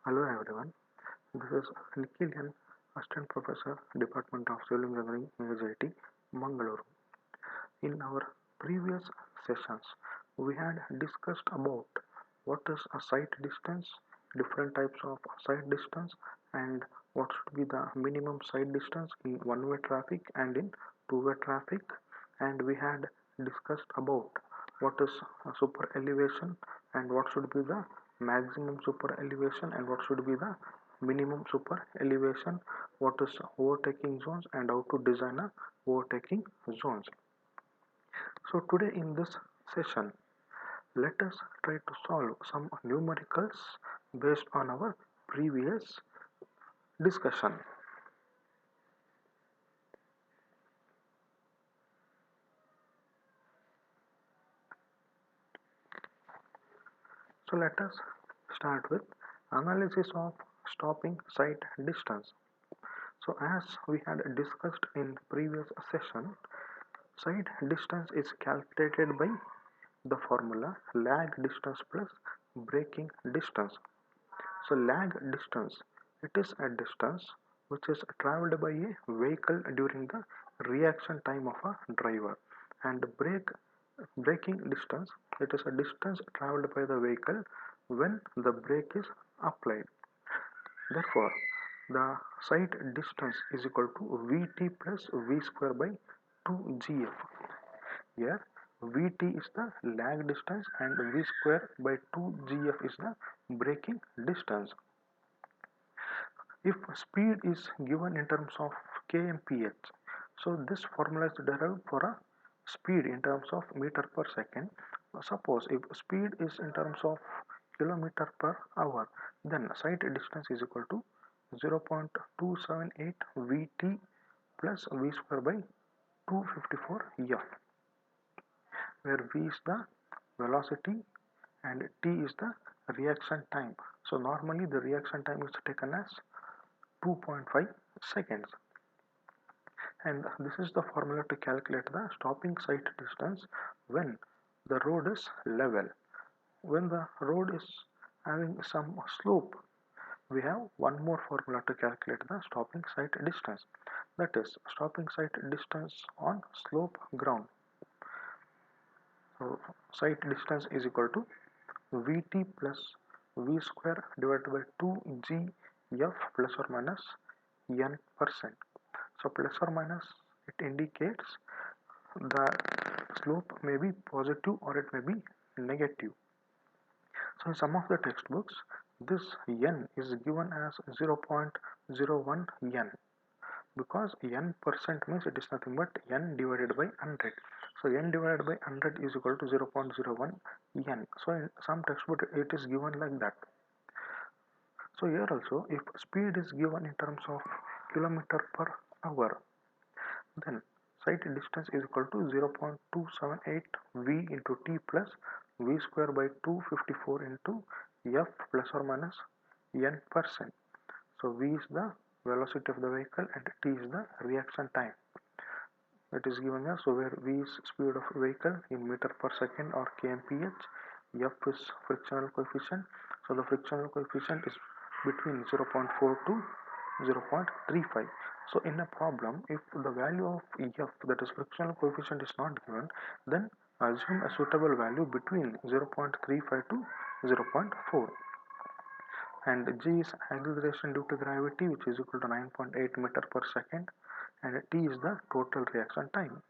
Hello everyone, this is Nikhil, Assistant Professor, Department of Civil Engineering, UIT, Mangalore. In our previous sessions, we had discussed about what is a sight distance, different types of sight distance, and what should be the minimum sight distance in one-way traffic and in two-way traffic. And we had discussed about what is a super elevation and what should be the maximum super elevation and what should be the minimum super elevation, what is overtaking zones and how to design a overtaking zones. So today in this session, let us try to solve some numericals based on our previous discussion. So let us start with analysis of stopping sight distance. So as we had discussed in previous session, sight distance is calculated by the formula lag distance plus braking distance. So lag distance, it is a distance which is traveled by a vehicle during the reaction time of a driver, and braking distance, it is a distance traveled by the vehicle when the brake is applied. Therefore, the sight distance is equal to Vt plus V square by 2Gf. Here Vt is the lag distance and V square by 2Gf is the braking distance. If speed is given in terms of kmph, so this formula is derived for a speed in terms of meter per second. Suppose if speed is in terms of kilometer per hour, then sight distance is equal to 0.278 Vt plus V square by 254 f, where V is the velocity and T is the reaction time. So normally the reaction time is taken as 2.5 seconds, and this is the formula to calculate the stopping sight distance when the road is level. When the road is having some slope, we have one more formula to calculate the stopping sight distance, that is stopping sight distance on slope ground. So sight distance is equal to Vt plus V square divided by 2Gf plus or minus n%. So plus or minus, it indicates the slope may be positive or it may be negative. So in some of the textbooks, this n is given as 0.01 n, because n% means it is nothing but n divided by 100. So n divided by 100 is equal to 0.01 n. So in some textbook it is given like that. So here also, if speed is given in terms of kilometer per hour, then sight distance is equal to 0.278 V into T plus V square by 254 into F plus or minus n%. So V is the velocity of the vehicle and T is the reaction time. It is given here. So where V is speed of vehicle in meter per second or kmph, F is frictional coefficient. So the frictional coefficient is between 0.4 to 0.35. So in a problem, if the value of F, that is frictional coefficient, is not given, then assume a suitable value between 0.35 to 0.4. And G is acceleration due to gravity, which is equal to 9.8 meter per second, and T is the total reaction time.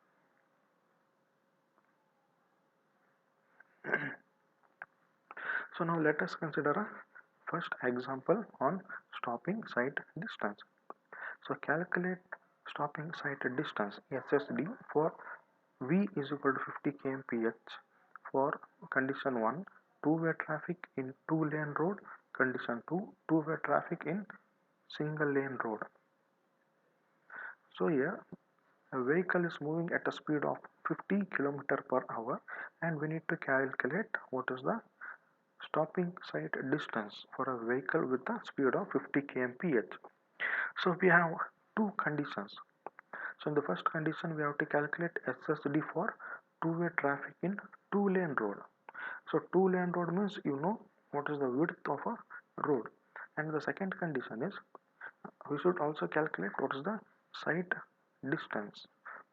So now let us consider a first example on stopping sight distance. So calculate stopping sight distance SSD for V is equal to 50 kmph for condition 1, two-way traffic in two-lane road, condition 2, two-way traffic in single-lane road. So here a vehicle is moving at a speed of 50 km per hour, and we need to calculate what is the stopping sight distance for a vehicle with a speed of 50 kmph. So we have two conditions. So in the first condition, we have to calculate SSD for two-way traffic in two-lane road. So two-lane road means you know what is the width of a road. And the second condition is we should also calculate what is the sight distance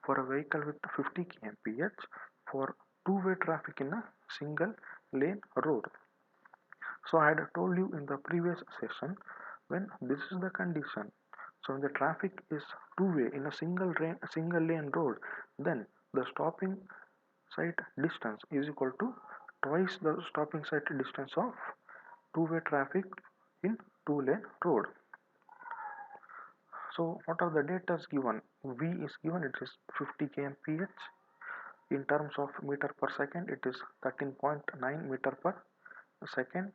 for a vehicle with 50 kmph for two-way traffic in a single lane road. So I had told you in the previous session, when this is the condition, so when the traffic is two-way in a single lane road, then the stopping sight distance is equal to twice the stopping sight distance of two-way traffic in two-lane road. So what are the data given? V is given, it is 50 kmph. In terms of meter per second, it is 13.9 meter per second.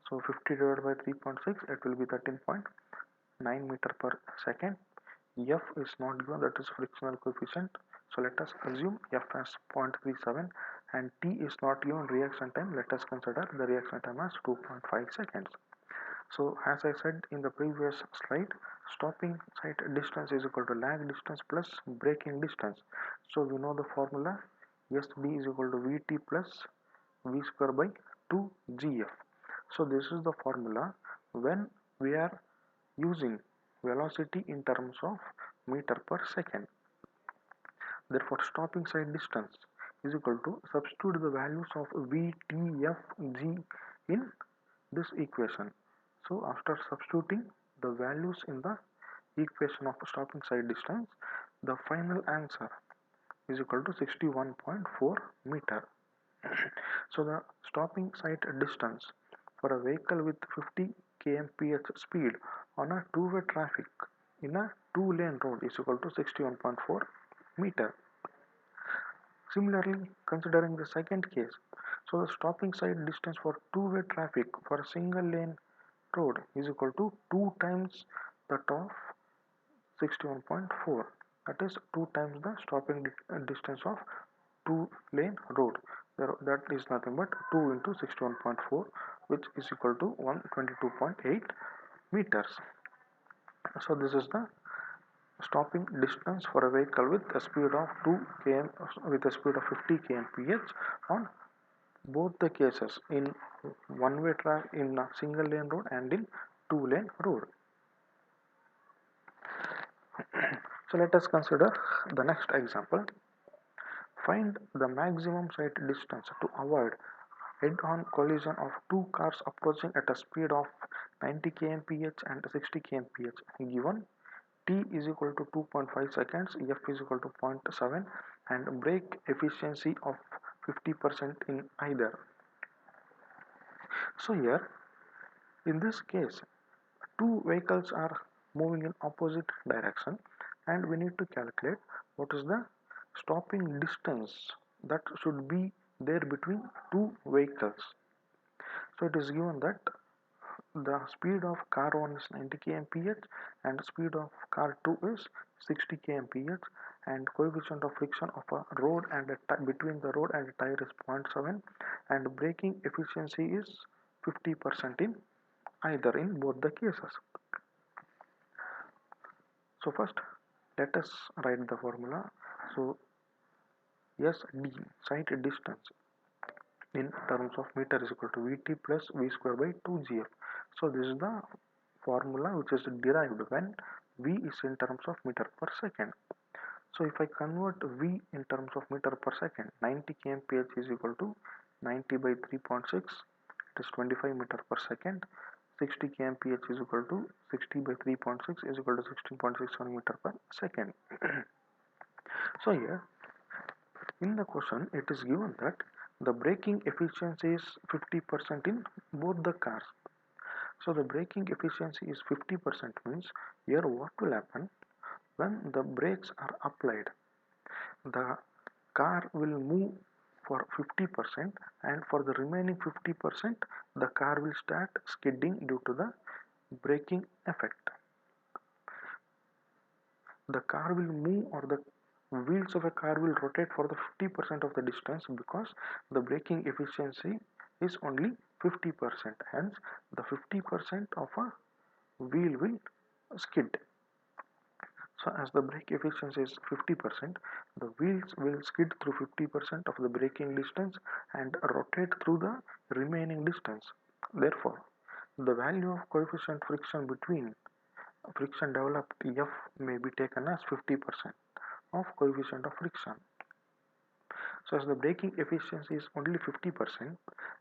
So 50 divided by 3.6, it will be 13.9 meter per second. F is not given, that is frictional coefficient. So let us assume F as 0.37, and T is not given, reaction time. Let us consider the reaction time as 2.5 seconds. So as I said in the previous slide, stopping sight distance is equal to lag distance plus braking distance. So we know the formula, SD is equal to Vt plus V square by 2 GF. So this is the formula when we are using velocity in terms of meter per second. Therefore stopping sight distance is equal to, substitute the values of V, T, F, G in this equation. So after substituting the values in the equation of stopping sight distance, the final answer is equal to 61.4 meter. So the stopping sight distance for a vehicle with 50 kmph speed on a two-way traffic in a two-lane road is equal to 61.4 meter. Similarly, considering the second case, so the stopping sight distance for two-way traffic for a single lane road is equal to 2 times that of 61.4, that is 2 times the stopping distance of two lane road. That is nothing but 2 into 61.4, which is equal to 122.8 meters. So this is the stopping distance for a vehicle with a speed of 2 km with a speed of 50 kmph on both the cases, in one-way track, in a single lane road, and in two-lane road. So let us consider the next example. Find the maximum sight distance to avoid head-on collision of two cars approaching at a speed of 90 kmph and 60 kmph. Given T is equal to 2.5 seconds, F is equal to 0.7, and brake efficiency of 50% in either. So here, in this case, two vehicles are moving in opposite direction, and we need to calculate what is the stopping distance that should be there between two vehicles. So it is given that the speed of car 1 is 90 kmph and speed of car 2 is 60 kmph, and coefficient of friction of a road and between the road and the tire is 0.7, and braking efficiency is 50% in either, in both the cases. So first let us write the formula. So SD, sight distance in terms of meter, is equal to Vt plus V square by 2 GF. So this is the formula which is derived when V is in terms of meter per second. So if I convert V in terms of meter per second, 90 kmph is equal to 90 by 3.6, it is 25 meter per second. 60 kmph is equal to 60 by 3.6 is equal to 16.61 meter per second. So here in the question it is given that the braking efficiency is 50% in both the cars. So the braking efficiency is 50% means here what will happen, when the brakes are applied, the car will move for 50%, and for the remaining 50% the car will start skidding due to the braking effect. The car will move, or the wheels of a car will rotate for the 50% of the distance, because the braking efficiency is only 50%, hence the 50% of a wheel will skid. So as the brake efficiency is 50%, the wheels will skid through 50% of the braking distance and rotate through the remaining distance. Therefore The value of coefficient friction between friction developed F may be taken as 50% of coefficient of friction. So as the braking efficiency is only 50%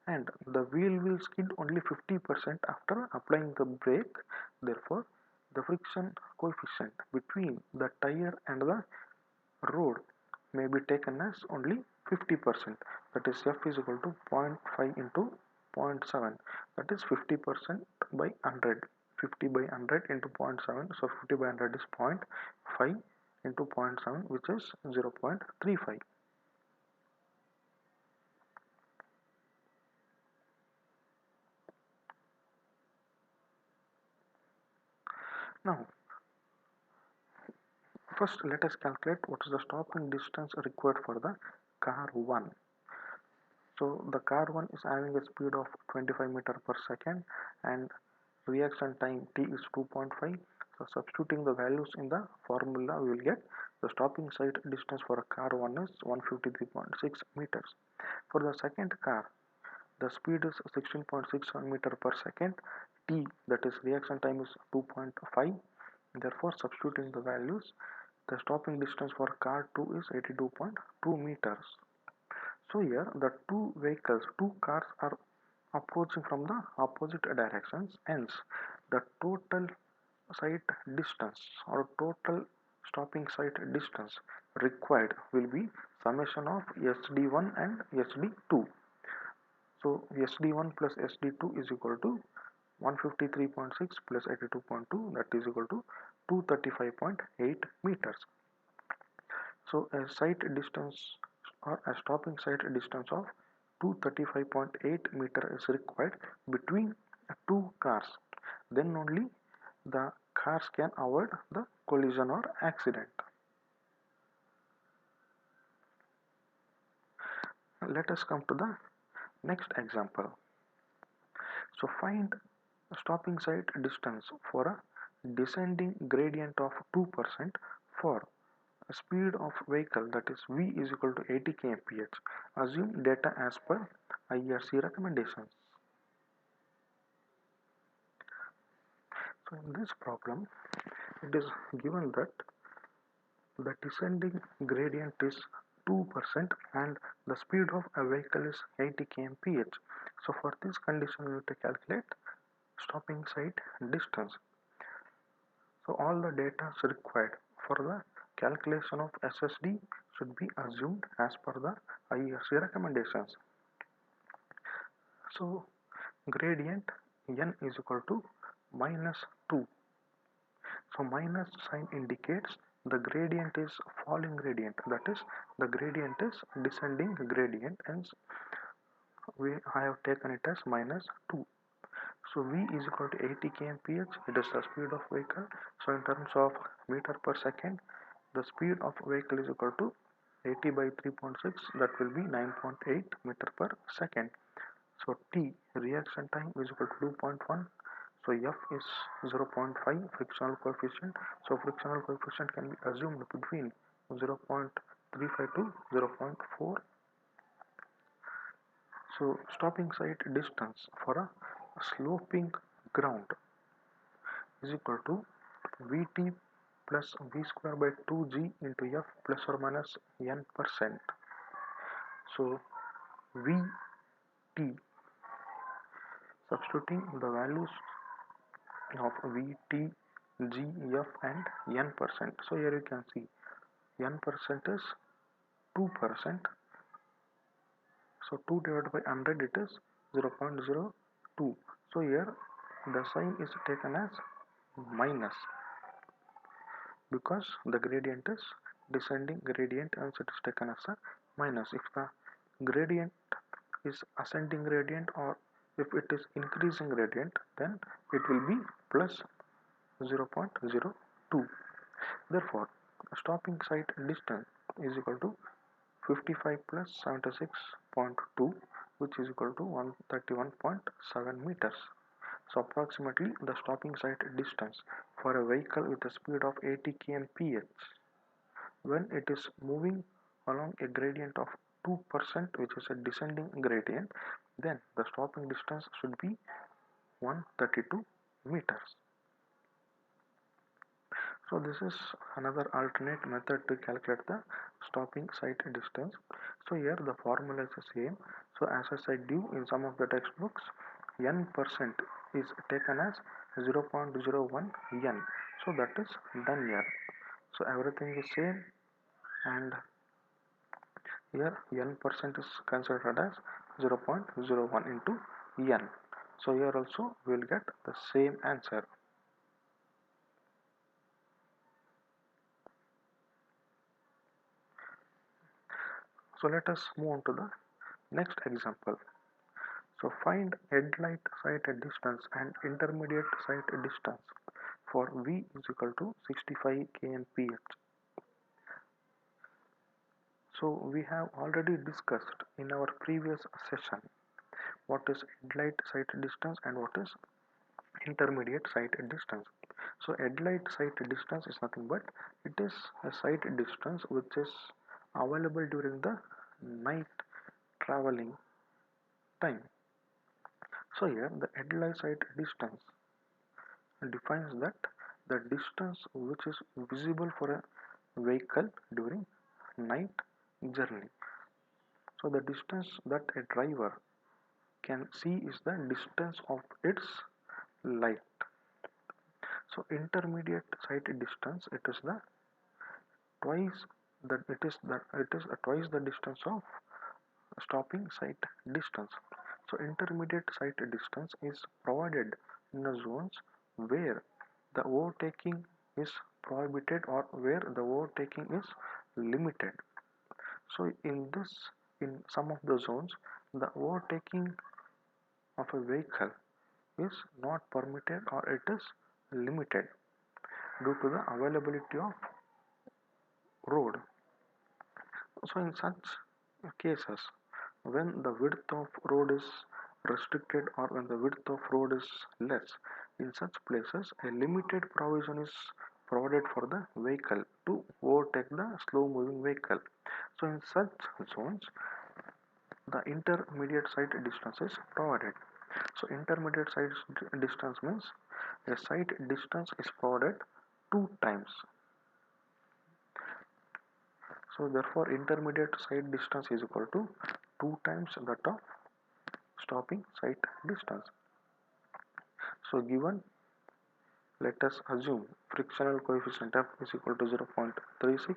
and the wheel will skid only 50% after applying the brake, therefore the friction coefficient between the tire and the road may be taken as only 50%, that is F is equal to 0.5 into 0.7, that is 50% by 100, 50 by 100 into 0.7, so 50 by 100 is 0.5 into 0.7, which is 0.35. Now first let us calculate what is the stopping distance required for the car 1. So the car 1 is having a speed of 25 meter per second and reaction time t is 2.5. So substituting the values in the formula, we will get the stopping side distance for a car 1 is 153.6 meters. For the second car, the speed is 16.67 meter per second. T, that is reaction time, is 2.5. Therefore, substituting the values, the stopping distance for car 2 is 82.2 meters. So here the two cars are approaching from the opposite directions, hence the total sight distance or total stopping sight distance required will be summation of SD1 and SD2. So SD1 plus SD2 is equal to 153.6 plus 82.2, that is equal to 235.8 meters. So a sight distance or a stopping sight distance of 235.8 meter is required between two cars. Then only the cars can avoid the collision or accident. Let us come to the next example. So find stopping sight distance for a descending gradient of 2% for a speed of vehicle, that is V is equal to 80 kmph. Assume data as per IRC recommendations. So in this problem, it is given that the descending gradient is 2% and the speed of a vehicle is 80 kmph. So for this condition, we have to calculate stopping sight distance. So all the data required for the calculation of SSD should be assumed as per the IRC recommendations. So gradient n is equal to -2. So minus sign indicates the gradient is falling gradient, that is the gradient is descending gradient, hence I have taken it as -2. So V is equal to 80 kmph, it is the speed of vehicle. So in terms of meter per second, the speed of vehicle is equal to 80 by 3.6, that will be 9.8 meter per second. So T, reaction time, is equal to 2.1. So F is 0.5 frictional coefficient. So frictional coefficient can be assumed between 0.35 to 0.4. So stopping sight distance for a sloping ground is equal to Vt plus V square by 2g into F plus or minus n%. So Vt, substituting the values of Vt, G, F and n%. So here you can see n% is 2%. So 2 divided by 100, it is 0.02. So here the sign is taken as minus because the gradient is descending gradient and it is taken as a minus. If the gradient is ascending gradient or if it is increasing gradient, then it will be plus 0.02. Therefore stopping sight distance is equal to 55 plus 76.2, which is equal to 131.7 meters. So approximately the stopping sight distance for a vehicle with a speed of 80 kmph when it is moving along a gradient of 2%, which is a descending gradient, then the stopping distance should be 132 meters. So this is another alternate method to calculate the stopping sight distance. So here the formula is the same. So as I said you in some of the textbooks, n% is taken as 0.01 n. So that is done here. So everything is same, and here n% is considered as 0.01 into n. So here also we will get the same answer. So let us move on to the next example. So find headlight sight distance and intermediate sight distance for V is equal to 65 kmph. So we have already discussed in our previous session what is headlight sight distance and what is intermediate sight distance. So headlight sight distance is nothing but it is a sight distance which is available during the night traveling time. So here the headlight sight distance defines that the distance which is visible for a vehicle during night journey. So the distance that a driver can see is the distance of its light. So intermediate sight distance, it is the twice that it is twice the distance of stopping sight distance. So intermediate sight distance is provided in the zones where the overtaking is prohibited or where the overtaking is limited. So in some of the zones, the overtaking of a vehicle is not permitted or it is limited due to the availability of road. So in such cases, when the width of road is restricted or when the width of road is less, in such places a limited provision is provided for the vehicle to overtake the slow moving vehicle. So in such zones, the intermediate sight distance is provided. So intermediate sight distance means a sight distance is provided two times. So therefore intermediate sight distance is equal to 2 times that of stopping sight distance. So given, let us assume frictional coefficient F is equal to 0.36,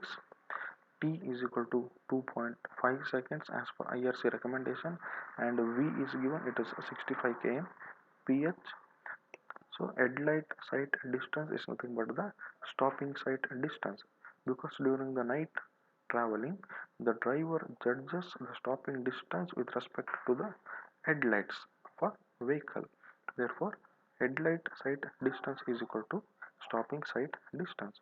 T is equal to 2.5 seconds as per IRC recommendation, and V is given, it is 65 km ph. So headlight sight distance is nothing but the stopping sight distance, because during the night traveling the driver judges the stopping distance with respect to the headlights of a vehicle. Therefore headlight sight distance is equal to stopping sight distance.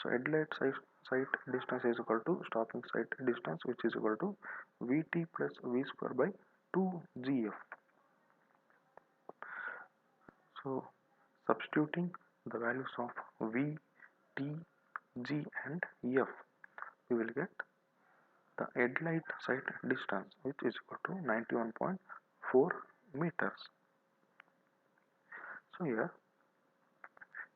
So headlight sight distance is equal to stopping sight distance, which is equal to Vt plus V square by 2gf. So substituting the values of V, T, G and F, we will get the headlight sight distance, which is equal to 91.4 meters. So here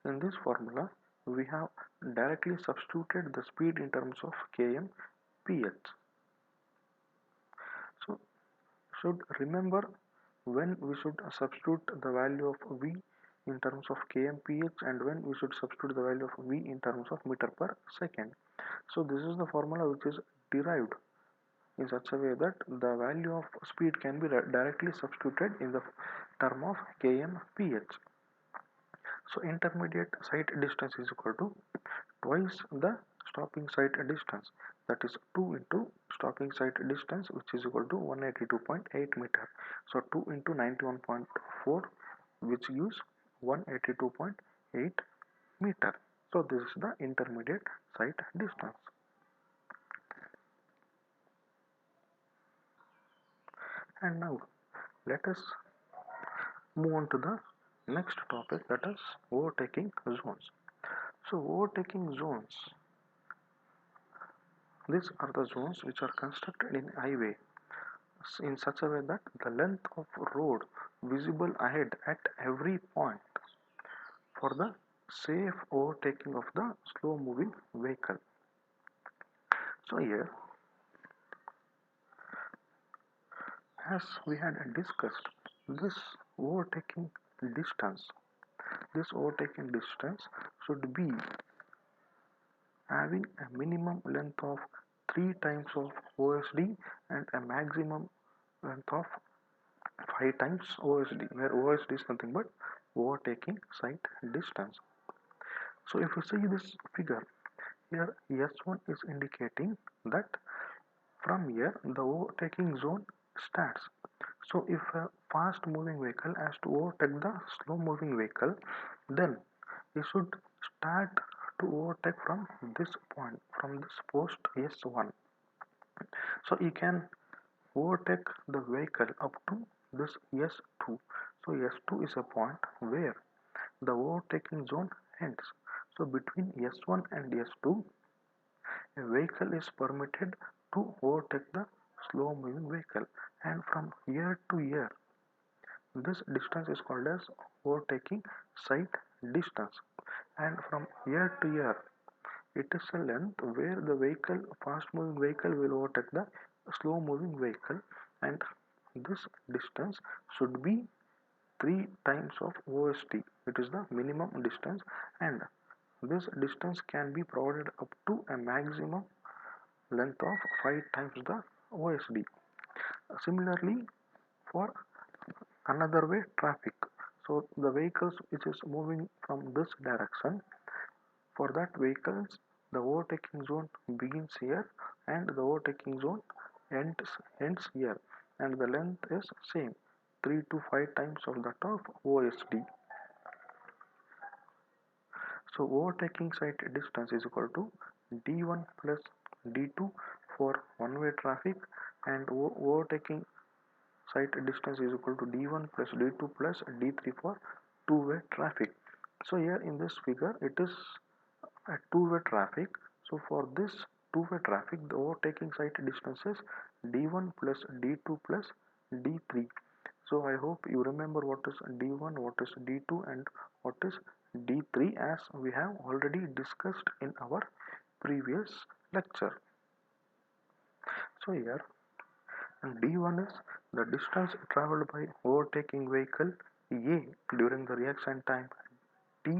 in this formula we have directly substituted the speed in terms of km ph. So should remember when we should substitute the value of V in terms of km ph and when we should substitute the value of V in terms of meter per second. So this is the formula which is derived in such a way that the value of speed can be directly substituted in the term of km ph. So intermediate sight distance is equal to twice the stopping sight distance, that is 2 into stopping sight distance, which is equal to 182.8 meter. So 2 into 91.4, which gives 182.8 meter. So this is the intermediate sight distance. And now let us move on to the next topic, that is overtaking zones. So overtaking zones, these are the zones which are constructed in highway in such a way that the length of road visible ahead at every point for the safe overtaking of the slow moving vehicle. So here, as we had discussed, this overtaking distance, this overtaking distance should be having a minimum length of 3 times of OSD and a maximum length of 5 times OSD, where OSD is nothing but overtaking sight distance. So if you see this figure, here S1 is indicating that from here the overtaking zone starts. So if a fast moving vehicle has to overtake the slow moving vehicle, then it should start to overtake from this point, from this post S1. So you can overtake the vehicle up to this S2. So S2 is a point where the overtaking zone ends. So between S1 and S2, a vehicle is permitted to overtake the slow moving vehicle, and from here to here, this distance is called as overtaking sight distance, and from here to here, it is a length where the vehicle, fast moving vehicle, will overtake the slow moving vehicle, and this distance should be 3 times of OSD. It is the minimum distance, and this distance can be provided up to a maximum length of 5 times the OSD. Similarly, for another way, traffic. So the vehicles which is moving from this direction, for that vehicles, the overtaking zone begins here and the overtaking zone ends here, and the length is same, 3 to 5 times of that of OSD. So overtaking sight distance is equal to D1 plus D2 for one-way traffic, and overtaking sight distance is equal to D1 plus D2 plus D3 for two-way traffic. So here in this figure it is a two-way traffic. So for this two-way traffic, the overtaking sight distance is D1 plus D2 plus D3. So I hope you remember what is D1, what is D2, and what is D3, as we have already discussed in our previous lecture. So here D1 is the distance traveled by overtaking vehicle A during the reaction time T,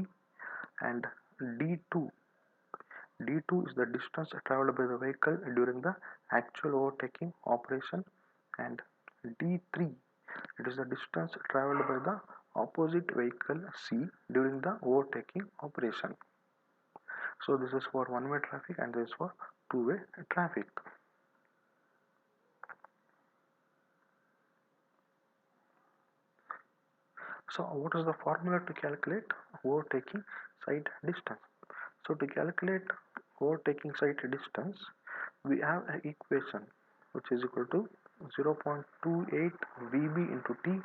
and D2 D2 is the distance traveled by the vehicle during the actual overtaking operation, and D3, it is the distance traveled by the opposite vehicle C during the overtaking operation. So this is for one-way traffic and this is for two-way traffic. So what is the formula to calculate overtaking sight distance? So to calculate overtaking sight distance, we have an equation which is equal to 0.28 VB into T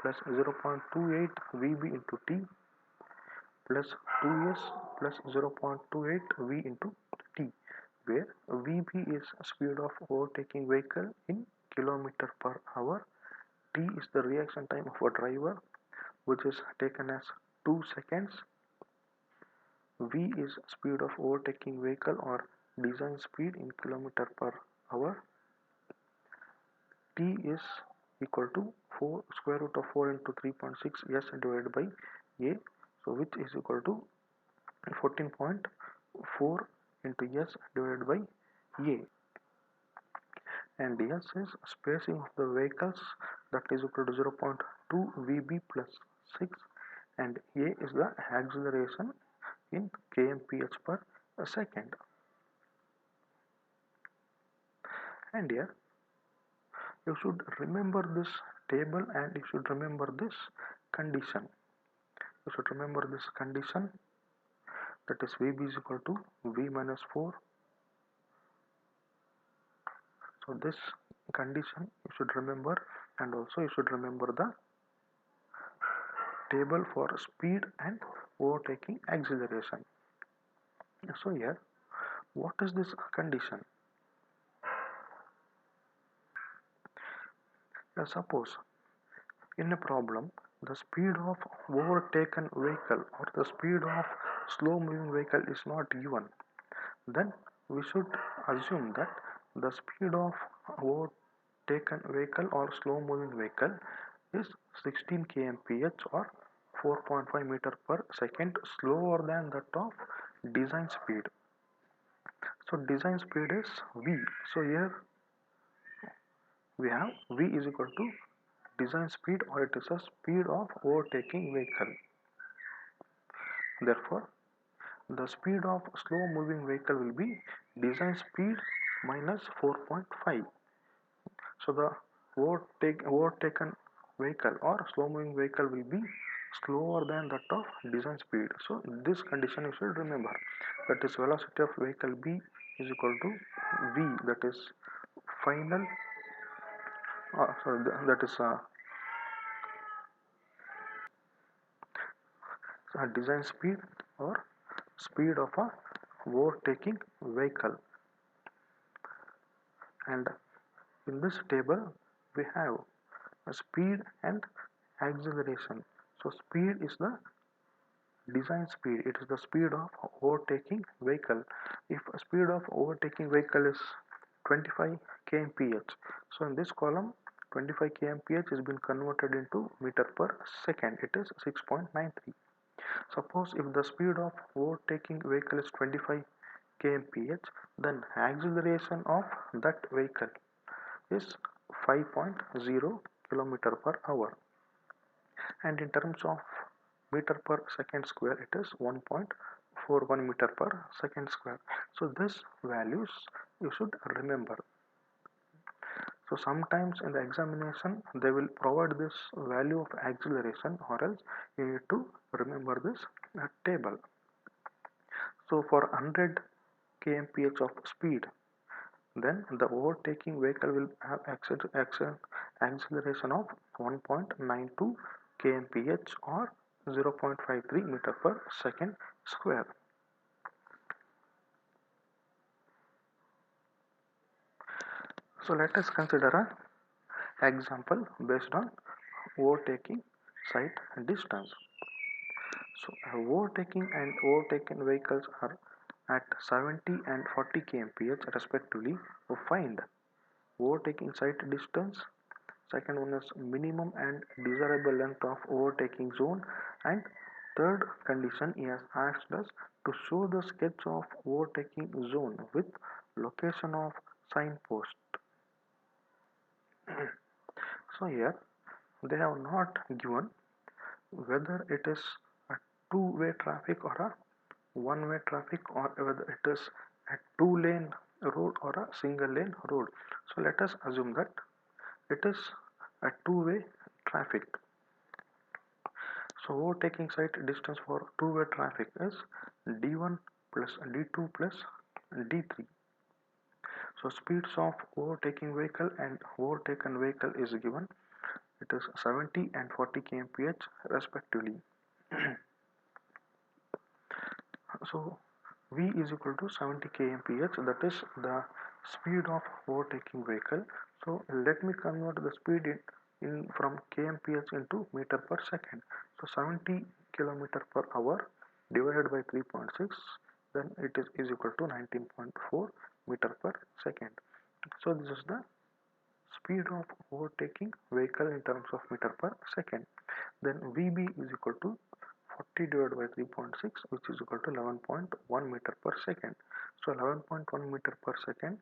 plus 0.28 VB into T plus 2S plus 0.28 V into T, where VB is speed of overtaking vehicle in kilometer per hour, T is the reaction time of a driver, which is taken as 2 seconds, V is speed of overtaking vehicle or design speed in kilometer per hour, T is equal to 4 square root of 4 into 3.6 S divided by A, so which is equal to 14.4 into S divided by A, and S is spacing of the vehicles, that is equal to 0.2 VB plus 6, and A is the acceleration in kmph per second. And here you should remember this table and you should remember this condition. You should remember this condition, that is VB is equal to V minus 4. So this condition you should remember, and also you should remember the table for speed and overtaking acceleration. So here, what is this condition? Suppose In a problem, the speed of overtaken vehicle or the speed of slow moving vehicle is not given, then we should assume that the speed of overtaken vehicle or slow moving vehicle is 16 kmph or 4.5 meter per second slower than that of design speed. So design speed is v. So here we have v is equal to design speed, or it is a speed of overtaking vehicle. Therefore, the speed of slow moving vehicle will be design speed minus 4.5. So the overtaken vehicle or slow moving vehicle will be slower than that of design speed. So this condition you should remember, that is velocity of vehicle B is equal to v, that is final sorry, that is design speed or speed of a overtaking vehicle. And in this table we have a speed and acceleration. So speed is the design speed, it is the speed of overtaking vehicle. If a speed of overtaking vehicle is 25 kmph, so in this column 25 kmph has been converted into meter per second, it is 6.93. Suppose if the speed of overtaking vehicle is 25 kmph, then acceleration of that vehicle is 5.0 kilometer per hour, and in terms of meter per second square it is 1.41 meter per second square. So this values you should remember. So sometimes in the examination they will provide this value of acceleration, or else you need to remember this table. So for 100 kmph of speed, then the overtaking vehicle will have acceleration of 1.92 kmph or 0.53 meter per second square. So let us consider an example based on overtaking site distance. So overtaking and overtaken vehicles are at 70 and 40 kmph respectively. To find overtaking site distance, second one is minimum and desirable length of overtaking zone, and third condition he has asked us to show the sketch of overtaking zone with location of signpost. So here they have not given whether it is a two-way traffic or a one-way traffic, or whether it is a two-lane road or a single-lane road. So let us assume that it is a two-way traffic. So overtaking site distance for two-way traffic is d1 plus d2 plus d3. So speeds of overtaking vehicle and overtaken vehicle is given, it is 70 and 40 kmph respectively. So v is equal to 70 kmph, that is the speed of overtaking vehicle. So let me convert the speed in from kmph into meter per second. So 70 kilometer per hour divided by 3.6, then it is equal to 19.4 meter per second. So this is the speed of overtaking vehicle in terms of meter per second. Then Vb is equal to 40 divided by 3.6, which is equal to 11.1 meter per second. So 11.1 meter per second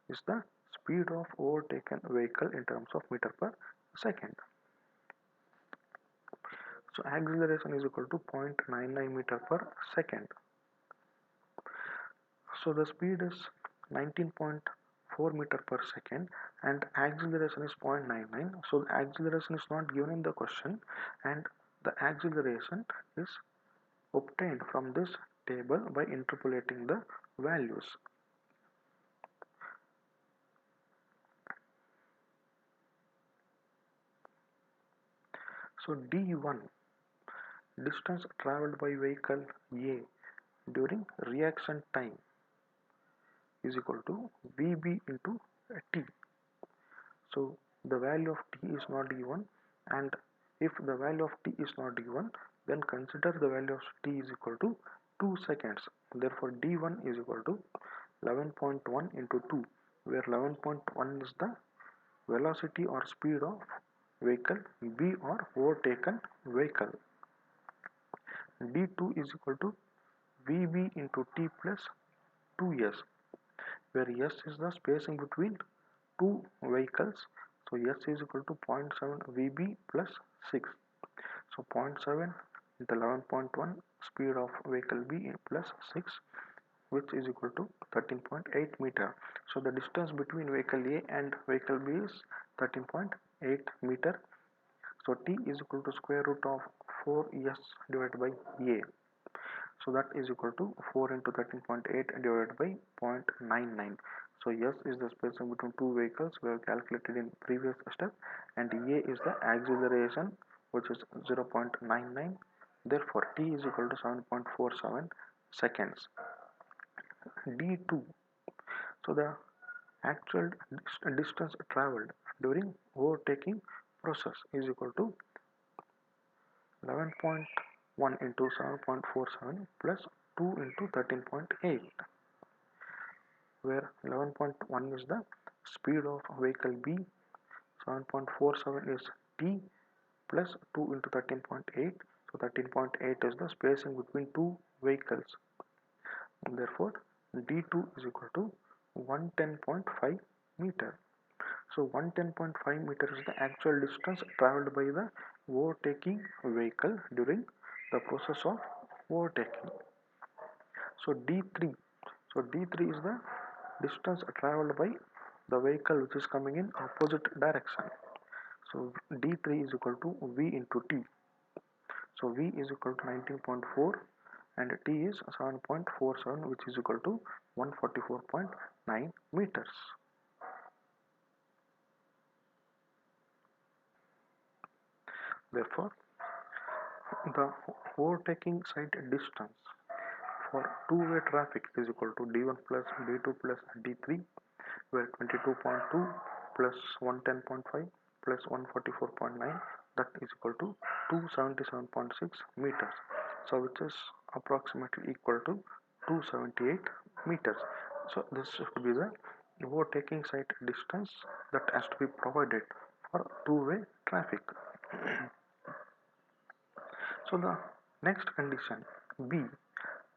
is the speed of overtaken vehicle in terms of meter per second. So acceleration is equal to 0.99 meter per second. So the speed is 19.4 meter per second and acceleration is 0.99. So the acceleration is not given in the question, and the acceleration is obtained from this table by interpolating the values. So d1, distance traveled by vehicle A during reaction time, is equal to Vb into t. So the value of t is not given, and If the value of t is not given, then consider the value of t is equal to 2 seconds. Therefore, d1 is equal to 11.1 into 2, where 11.1 is the velocity or speed of vehicle B or overtaken vehicle. d2 is equal to vb into t plus 2s, where s is the spacing between two vehicles. So s is equal to 0.7 vb plus 6. So 0.7 into 11.1 speed of vehicle B plus 6, which is equal to 13.8 meter. So the distance between vehicle A and vehicle B is 13.8 meter. So t is equal to square root of 4s divided by A. So that is equal to 4 into 13.8 divided by 0.99. So S is the spacing between two vehicles we have calculated in previous step, and A is the acceleration, which is 0.99. Therefore T is equal to 7.47 seconds. D2. So the actual distance traveled during overtaking process is equal to 11.1 into 7.47 plus 2 into 13.8, where 11.1 is the speed of vehicle B, 7.47 is t plus 2 into 13.8. So 13.8 is the spacing between two vehicles. Therefore, d2 is equal to 110.5 meter. So 110.5 meter is the actual distance traveled by the overtaking vehicle during the process of overtaking. So D3. So D3 is the distance traveled by the vehicle which is coming in opposite direction. So D3 is equal to V into T. So V is equal to 19.4 and T is 7.47, which is equal to 144.9 meters. Therefore, the overtaking side distance for two-way traffic is equal to d1 plus d2 plus d3, where 22.2 plus 110.5 plus 144.9, that is equal to 277.6 meters. So which is approximately equal to 278 meters. So this should be the overtaking side distance that has to be provided for two-way traffic. So the next condition B,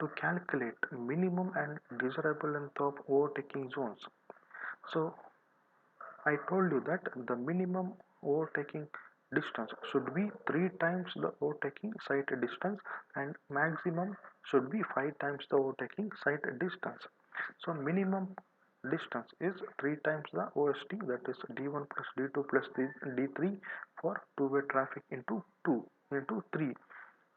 to calculate minimum and desirable length of overtaking zones. So I told you that the minimum overtaking distance should be 3 times the overtaking site distance and maximum should be 5 times the overtaking site distance. So minimum distance is 3 times the OST, that is D1 plus D2 plus D3 for two-way traffic into 2 into 3,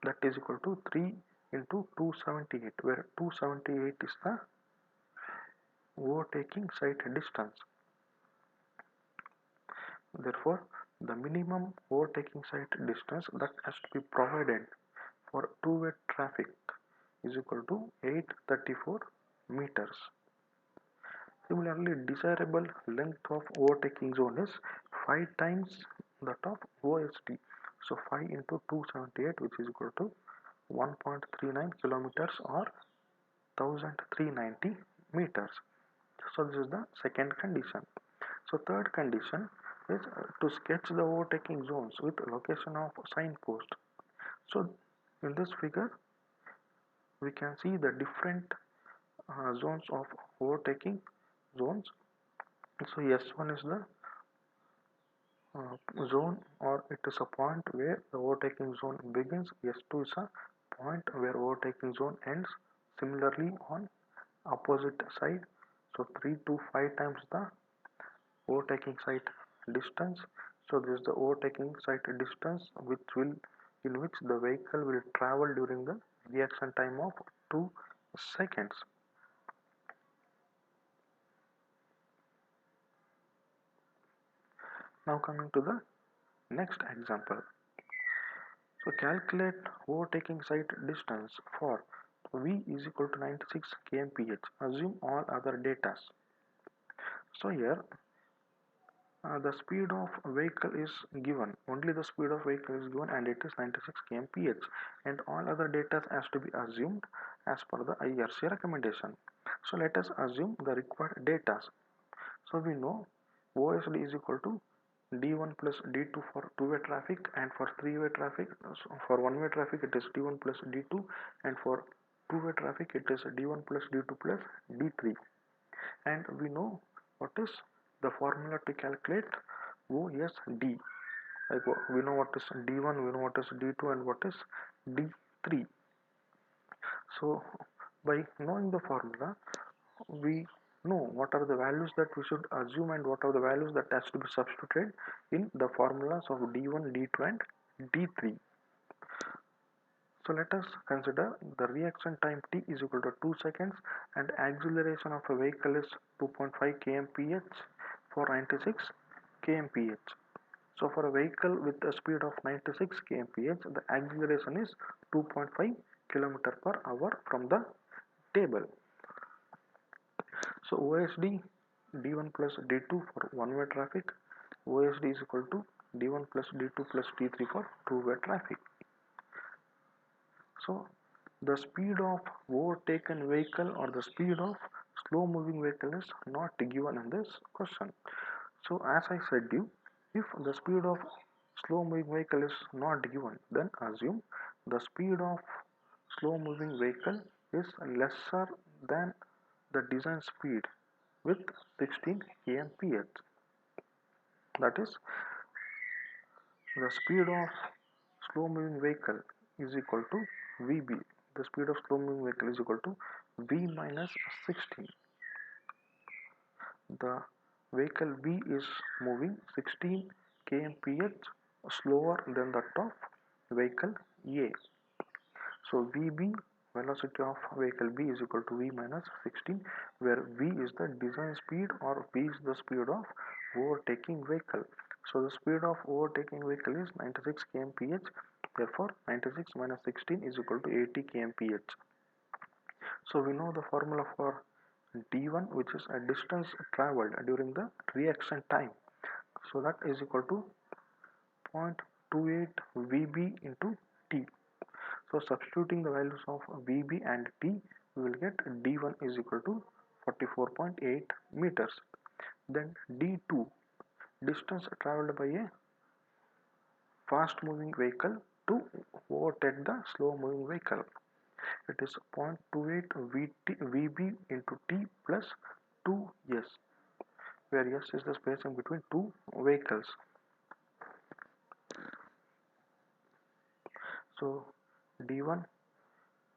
that is equal to 3 into 278, where 278 is the overtaking site distance. Therefore, the minimum overtaking site distance that has to be provided for two-way traffic is equal to 834 meters. Similarly, desirable length of overtaking zone is 5 times that of OST. So 5 into 278, which is equal to 1.39 kilometers or 1390 meters. So this is the second condition. So third condition is to sketch the overtaking zones with location of signpost. So in this figure we can see the different zones of overtaking zones. So S1 is the zone, or it is a point where the overtaking zone begins. S2 is a point where overtaking zone ends. Similarly on opposite side, so 3 to 5 times the overtaking site distance. So this is the overtaking site distance in which the vehicle will travel during the reaction time of 2 seconds. Now coming to the next example. So calculate overtaking site distance for V is equal to 96 kmph. Assume all other data. So here The speed of vehicle is given, only the speed of vehicle is given, and it is 96 kmph, and all other data has to be assumed as per the IRC recommendation. So let us assume the required data. So we know OSD is equal to D1 plus D2 for two-way traffic, and for three-way traffic, so for one-way traffic it is D1 plus D2, and for two-way traffic it is D1 plus D2 plus D3. And we know what is the formula to calculate OSD. Like we know what is D1, we know what is D2, and what is D3. So by knowing the formula, we know what are the values that we should assume and what are the values that has to be substituted in the formulas of D1, D2 and D3. So let us consider the reaction time t is equal to 2 seconds, and acceleration of a vehicle is 2.5 kmph for 96 kmph. So for a vehicle with a speed of 96 kmph, the acceleration is 2.5 km per hour from the table. So OSD D1 plus D2 for one-way traffic, OSD is equal to D1 plus D2 plus D3 for two-way traffic. So the speed of overtaken vehicle or the speed of slow moving vehicle is not given in this question. So as I said you, if the speed of slow moving vehicle is not given, then assume the speed of slow moving vehicle is lesser than the design speed with 16 kmph. That is, the speed of slow moving vehicle is equal to VB. The speed of slow moving vehicle is equal to V minus 16. The vehicle B is moving 16 kmph slower than that of vehicle A. So VB, velocity of vehicle B, is equal to V minus 16, where V is the design speed or V is the speed of overtaking vehicle. So the speed of overtaking vehicle is 96 kmph, therefore 96 minus 16 is equal to 80 kmph. So we know the formula for D1, which is a distance traveled during the reaction time. So that is equal to 0.28 VB into T. So substituting the values of VB and T, we will get D1 is equal to 44.8 meters. Then D2, distance traveled by a fast moving vehicle to overtake the slow moving vehicle. It is 0.28 VB into T plus 2S, where S is the spacing between two vehicles. So D1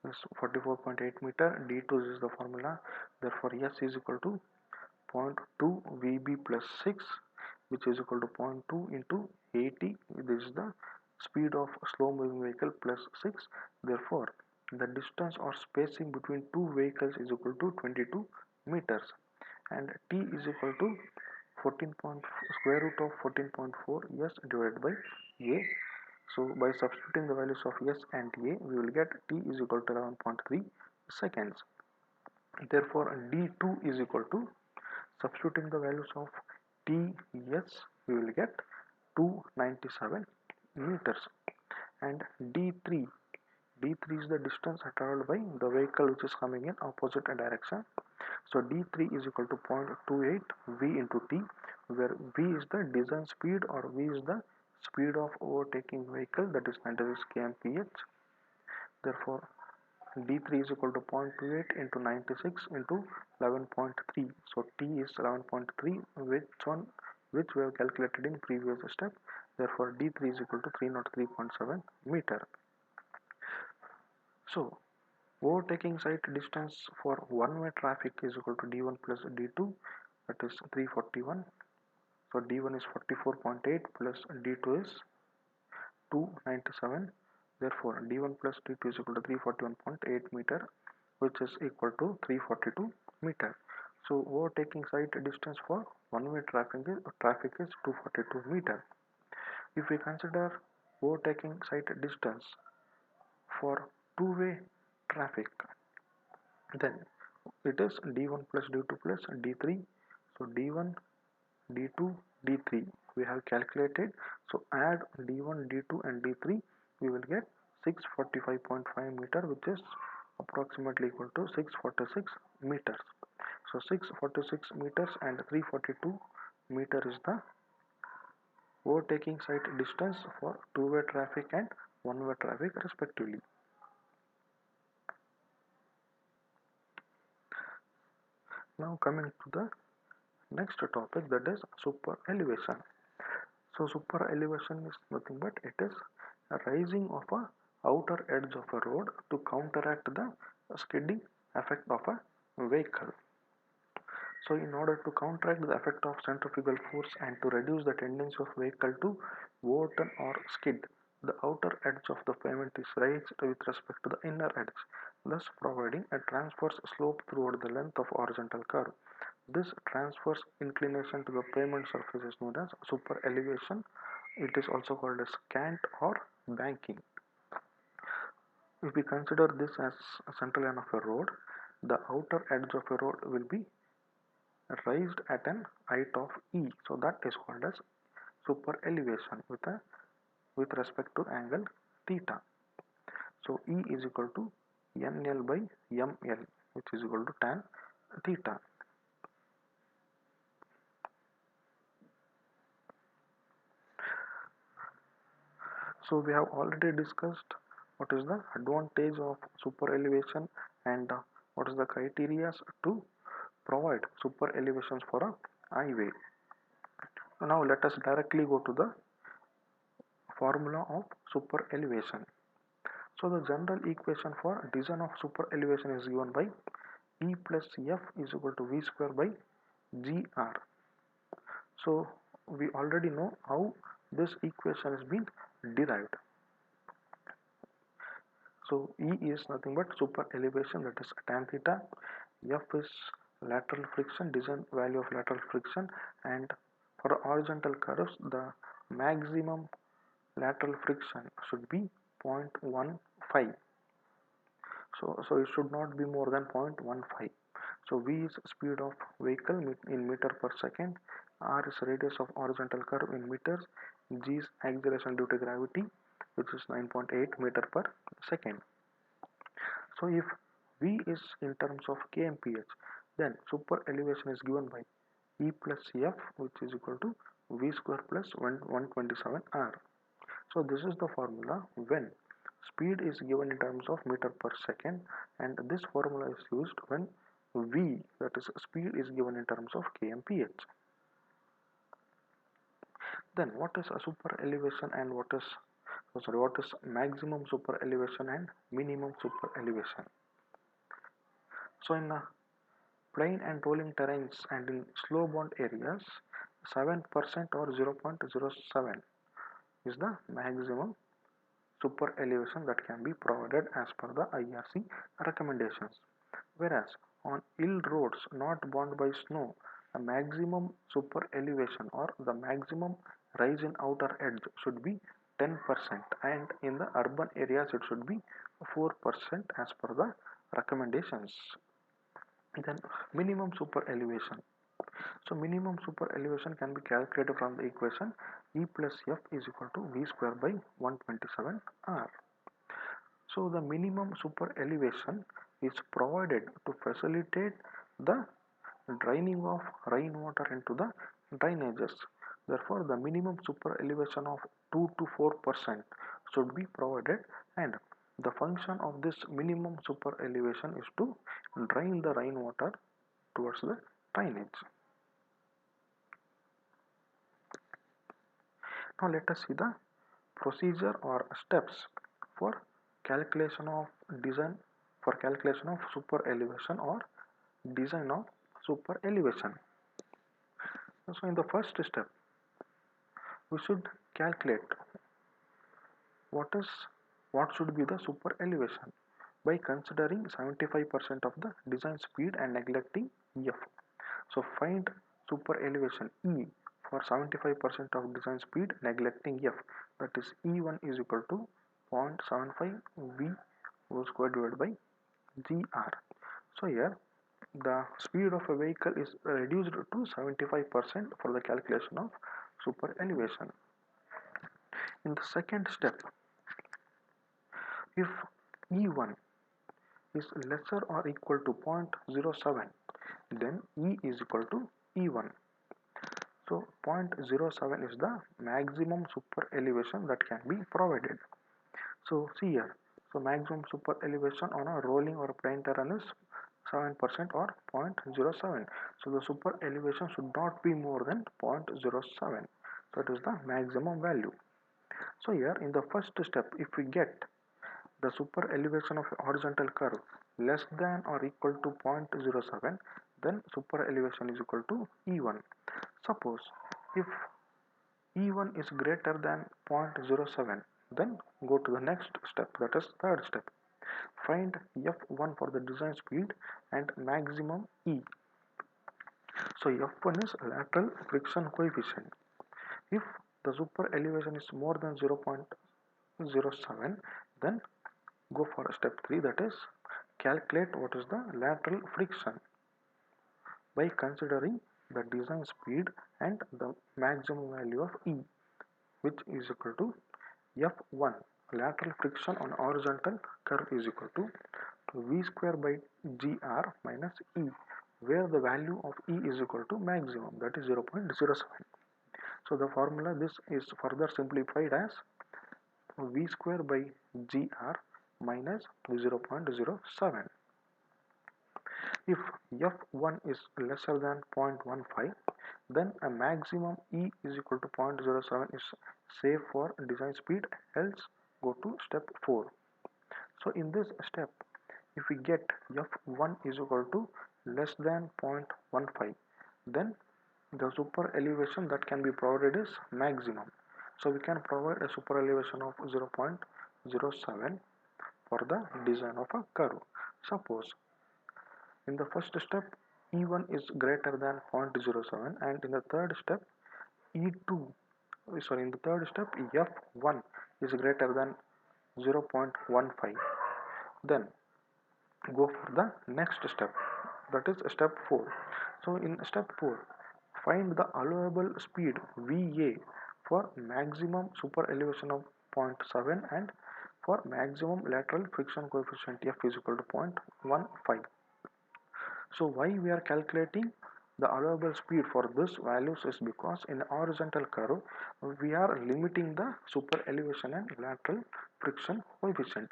is 44.8 meter, D2 is the formula, therefore S is equal to 0.2 VB plus 6, which is equal to 0.2 into 80. This is the speed of slow moving vehicle plus 6. Therefore the distance or spacing between two vehicles is equal to 22 meters, and T is equal to 14. Square root of 14.4 S divided by A. So by substituting the values of S and A, we will get T is equal to 11.3 seconds. Therefore D2 is equal to, substituting the values of T, S, we will get 297 meters. And D3 is the distance traveled by the vehicle which is coming in opposite direction. So D3 is equal to 0.28 V into T, where V is the design speed or V is the speed of overtaking vehicle, that is 96 kmph. Therefore D3 is equal to 0.28 into 96 into 11.3. So T is 11.3, which we have calculated in previous step. Therefore D3 is equal to 303.7 meter. So overtaking site distance for one-way traffic is equal to D1 plus D2, that is 341. So D1 is 44.8 plus D2 is 297. Therefore D1 plus D2 is equal to 341.8 meter, which is equal to 342 meter. So overtaking site distance for one-way traffic is 242 meter. If we consider overtaking site distance for two-way traffic, then it is D1 plus D2 plus D3. So D1, D2 d3 we have calculated. So add d1, d2 and d3, we will get 645.5 meter, which is approximately equal to 646 meters. So 646 meters and 342 meter is the overtaking site distance for two-way traffic and one-way traffic respectively. Now coming to the next topic, that is super elevation. So super elevation is nothing but it is a rising of a outer edge of a road to counteract the skidding effect of a vehicle. So in order to counteract the effect of centrifugal force and to reduce the tendency of vehicle to overturn or skid, the outer edge of the pavement is raised with respect to the inner edge, thus providing a transverse slope throughout the length of horizontal curve. This transverse inclination to the pavement surface is known as super elevation. It is also called as cant or banking. If we consider this as a central line of a road, the outer edge of a road will be raised at an height of E. So that is called as super elevation with respect to angle theta. So E is equal to NL by ML, which is equal to tan theta. So we have already discussed what is the advantage of super elevation and what is the criteria to provide super elevations for a highway. Now let us directly go to the formula of super elevation. So the general equation for design of super elevation is given by E plus F is equal to V square by GR. So we already know how this equation has been derived. So E is nothing but super elevation, that is tan theta. F is lateral friction, design value of lateral friction, and for horizontal curves the maximum lateral friction should be 0.15. So it should not be more than 0.15. So V is speed of vehicle in meter per second, R is radius of horizontal curve in meters, G is acceleration due to gravity, which is 9.8 meter per second. So if V is in terms of kmph, then super elevation is given by E plus F, which is equal to V square plus 127 R. So this is the formula when speed is given in terms of meter per second, and this formula is used when V, that is speed, is given in terms of kmph. Then what is a super elevation and what is maximum super elevation and minimum super elevation? So in plain and rolling terrains and in slow bound areas, 7% or 0.07 is the maximum super elevation that can be provided as per the IRC recommendations. Whereas on hill roads not bound by snow, a maximum super elevation or the maximum rise in outer edge should be 10%, and in the urban areas it should be 4% as per the recommendations. Then minimum super elevation. So minimum super elevation can be calculated from the equation E plus F is equal to V square by 127 R. So the minimum super elevation is provided to facilitate the draining of rainwater into the drainages. Therefore, the minimum super elevation of 2 to 4% should be provided, and the function of this minimum super elevation is to drain the rainwater towards the drainage. Now let us see the procedure or steps for calculation of design for calculation of super elevation or design of super elevation. So in the first step, we should calculate what is what should be the super elevation by considering 75% of the design speed and neglecting F. So find super elevation E for 75% of design speed neglecting F, that is E1 is equal to 0.75 V whole square divided by GR. So here the speed of a vehicle is reduced to 75% for the calculation of super elevation. In the second step, if E1 is lesser or equal to 0.07, then E is equal to E1. So 0.07 is the maximum super elevation that can be provided. So see here, so maximum super elevation on a rolling or a plain terrain is 7% or 0.07. So the super elevation should not be more than 0.07. So it is the maximum value. So here in the first step, if we get the super elevation of a horizontal curve less than or equal to 0.07, then super elevation is equal to E1. Suppose if E1 is greater than 0.07, then go to the next step, that is third step. Find F1 for the design speed and maximum E. So F1 is lateral friction coefficient. If the super elevation is more than 0.07, then go for step 3, that is calculate what is the lateral friction by considering the design speed and the maximum value of E, which is equal to F1 lateral friction on horizontal curve is equal to V square by GR minus E, where the value of E is equal to maximum, that is 0.07. So the formula this is further simplified as V square by GR minus 0.07. If F1 is lesser than 0.15, then a maximum E is equal to 0.07 is safe for design speed, else go to step 4. So in this step, if we get F1 is equal to less than 0.15, then the super elevation that can be provided is maximum. So we can provide a super elevation of 0.07 for the design of a curve. Suppose in the first step E1 is greater than 0.07, and in the third step E2 in the third step F1 is greater than 0.15, then go for the next step, that is step 4. So in step 4, find the allowable speed VA for maximum super elevation of 0.7 and for maximum lateral friction coefficient F is equal to 0.15. So why we are calculating the allowable speed for this values is because in horizontal curve we are limiting the super elevation and lateral friction coefficient.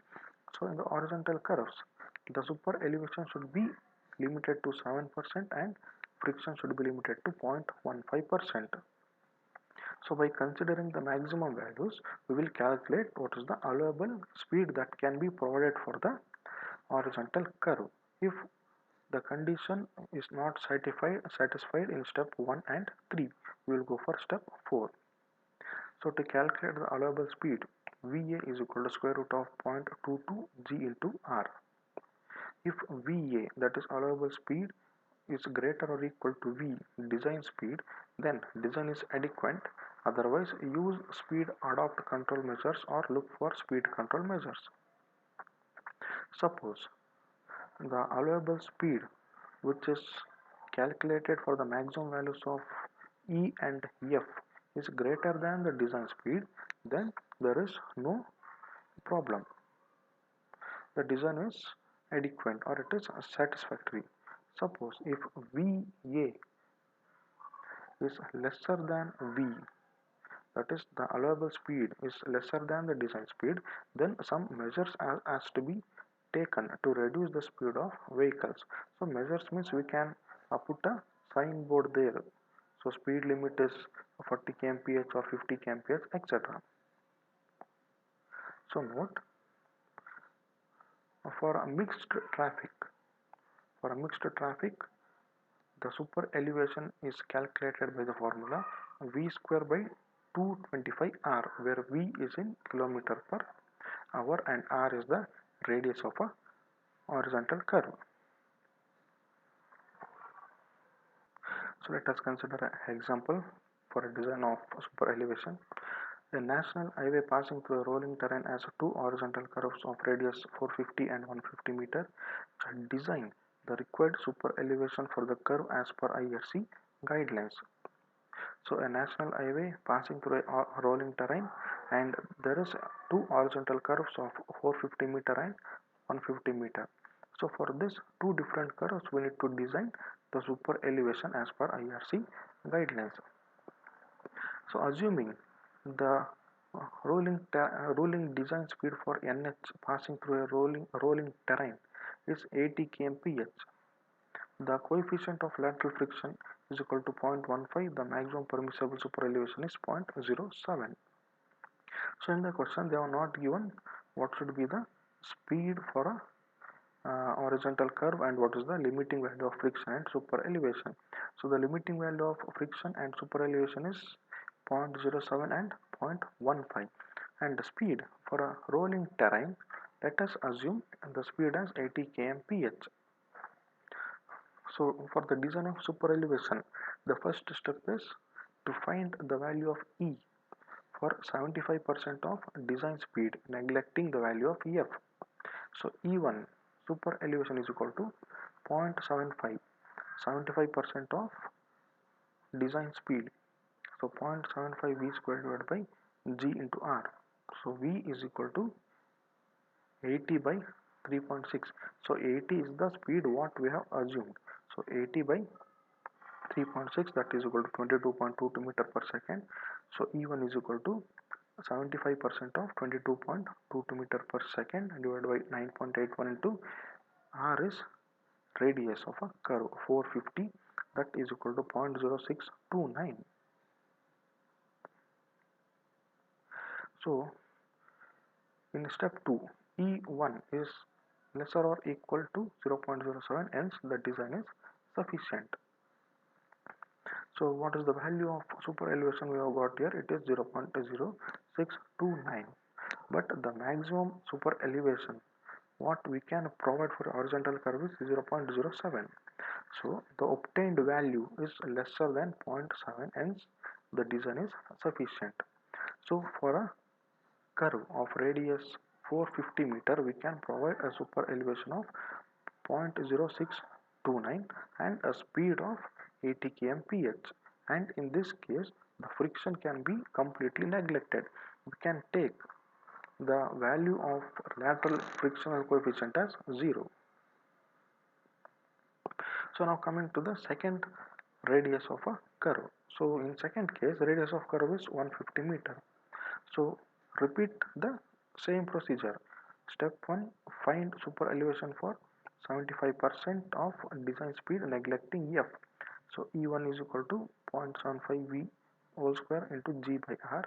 So in the horizontal curves the super elevation should be limited to 7% and friction should be limited to 0.15%. So by considering the maximum values, we will calculate what is the allowable speed that can be provided for the horizontal curve. If the condition is not satisfied in step 1 and 3, we will go for step 4. So to calculate the allowable speed, VA is equal to square root of 0.22 G into R. If VA, that is allowable speed, is greater or equal to V design speed, then design is adequate. Otherwise, use speed adopt control measures or look for speed control measures. Suppose the allowable speed, which is calculated for the maximum values of E and F, is greater than the design speed, then there is no problem. The design is adequate or it is satisfactory. Suppose if VA is lesser than V, that is the allowable speed is lesser than the design speed, then some measures has to be taken to reduce the speed of vehicles. So measures means we can put a signboard there. So speed limit is 40 kmph or 50 kmph, etc. So note, for a mixed traffic, the super elevation is calculated by the formula V square by 225 R, where V is in kilometer per hour and R is the radius of a horizontal curve. So let us consider an example for a design of super elevation. A national highway passing through a rolling terrain has two horizontal curves of radius 450 and 150 meter. Design the required super elevation for the curve as per IRC guidelines. So a national highway passing through a rolling terrain, and there is two horizontal curves of 450 meter and 150 meter. So for this two different curves we need to design the super elevation as per IRC guidelines. So assuming the rolling design speed for NH passing through a rolling terrain is 80 kmph, the coefficient of lateral friction is equal to 0.15. The maximum permissible super elevation is 0.07. So in the question they are not given what should be the speed for a horizontal curve and what is the limiting value of friction and super elevation. So the limiting value of friction and super elevation is 0.07 and 0.15, and the speed for a rolling terrain, let us assume the speed as 80 kmph. So for the design of super elevation, the first step is to find the value of E for 75% of design speed, neglecting the value of F. So E1 super elevation is equal to 0.75, 75% of design speed. So 0.75 V square divided by G into R. So V is equal to 80 by 3.6. So 80 is the speed what we have assumed. So 80 by 3.6, that is equal to 22.22 meter per second. So E1 is equal to 75% of 22.22 meter per second divided by 9.81 into R is radius of a curve 450, that is equal to 0.0629. So in step 2, E1 is lesser or equal to 0.07, hence the design is sufficient. So what is the value of super elevation we have got here? It is 0.0629. But the maximum super elevation what we can provide for horizontal curve is 0.07. So the obtained value is lesser than 0.7, hence the design is sufficient. So for a curve of radius 450 meter, we can provide a super elevation of 0.0629 and a speed of 80 kmph, and in this case the friction can be completely neglected. We can take the value of lateral frictional coefficient as 0. So now coming to the second radius of a curve. So in second case radius of curve is 150 meter. So repeat the same procedure. Step 1, find super elevation for 75% of design speed neglecting F. So E1 is equal to 0.75 V whole square into G by R.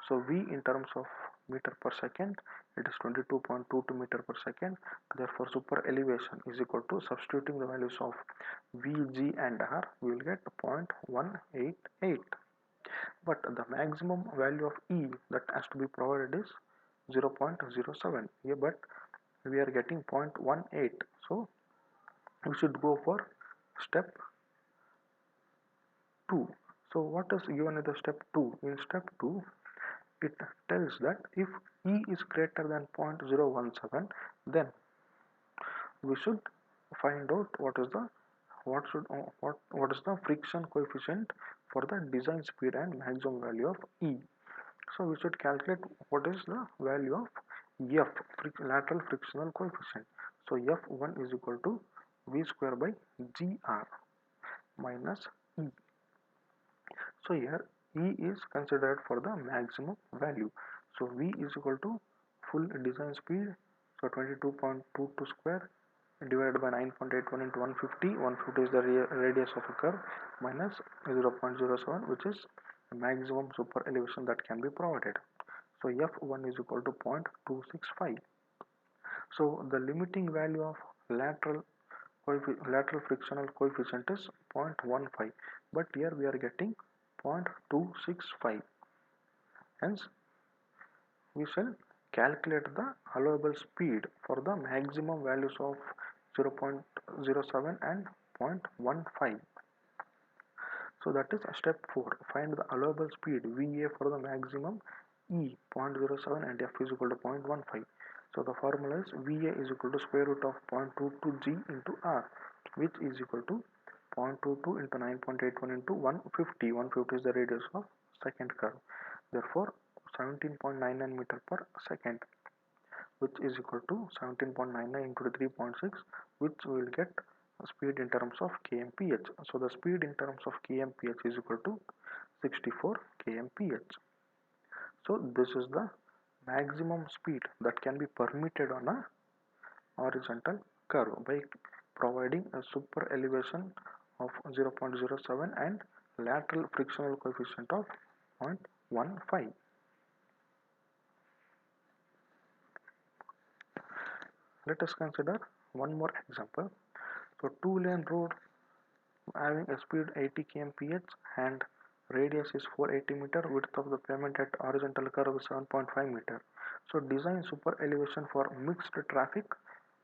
So V in terms of meter per second, it is 22.22 meter per second. Therefore super elevation is equal to, substituting the values of V, G and R, we will get 0.188. But the maximum value of E that has to be provided is 0.07 here, but we are getting 0.18. So we should go for step 2. So what is given in the step 2? In step 2, it tells that if E is greater than 0.017, then we should find out what is the friction coefficient for the design speed and maximum value of E. So we should calculate what is the value of F, lateral frictional coefficient. So F1 is equal to V square by GR minus E. So here E is considered for the maximum value. So V is equal to full design speed, so 22.22 square divided by 9.81 into 150. 150 is the radius of a curve minus 0.07, which is the maximum super elevation that can be provided. So F1 is equal to 0.265. So the limiting value of lateral frictional coefficient is 0.15, but here we are getting 0.265. Hence we shall calculate the allowable speed for the maximum values of 0.07 and 0.15. So that is step 4. Find the allowable speed VA for the maximum E 0.07 and F is equal to 0.15. So the formula is VA is equal to square root of 0.22 G into R, which is equal to 0.22 into 9.81 into 150. 150 is the radius of second curve. Therefore, 17.99 meter per second, which is equal to 17.99 into 3.6, which we will get speed in terms of kmph. So the speed in terms of kmph is equal to 64 kmph. So this is the maximum speed that can be permitted on a horizontal curve by providing a super elevation of 0.07 and lateral frictional coefficient of 0.15. Let us consider one more example. So two-lane road having a speed 80 kmph and radius is 480 meter, width of the pavement at horizontal curve is 7.5 meter. So design super elevation for mixed traffic,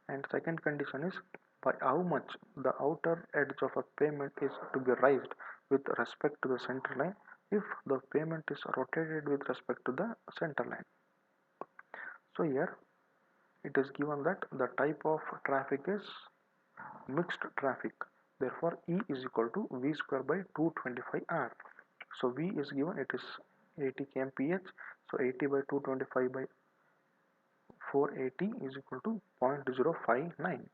and second condition is by how much the outer edge of a pavement is to be raised with respect to the center line if the pavement is rotated with respect to the center line. So here it is given that the type of traffic is mixed traffic. Therefore, E is equal to V square by 225R. So V is given, it is 80 kmph. So 80 by 225 by 480 is equal to 0.059.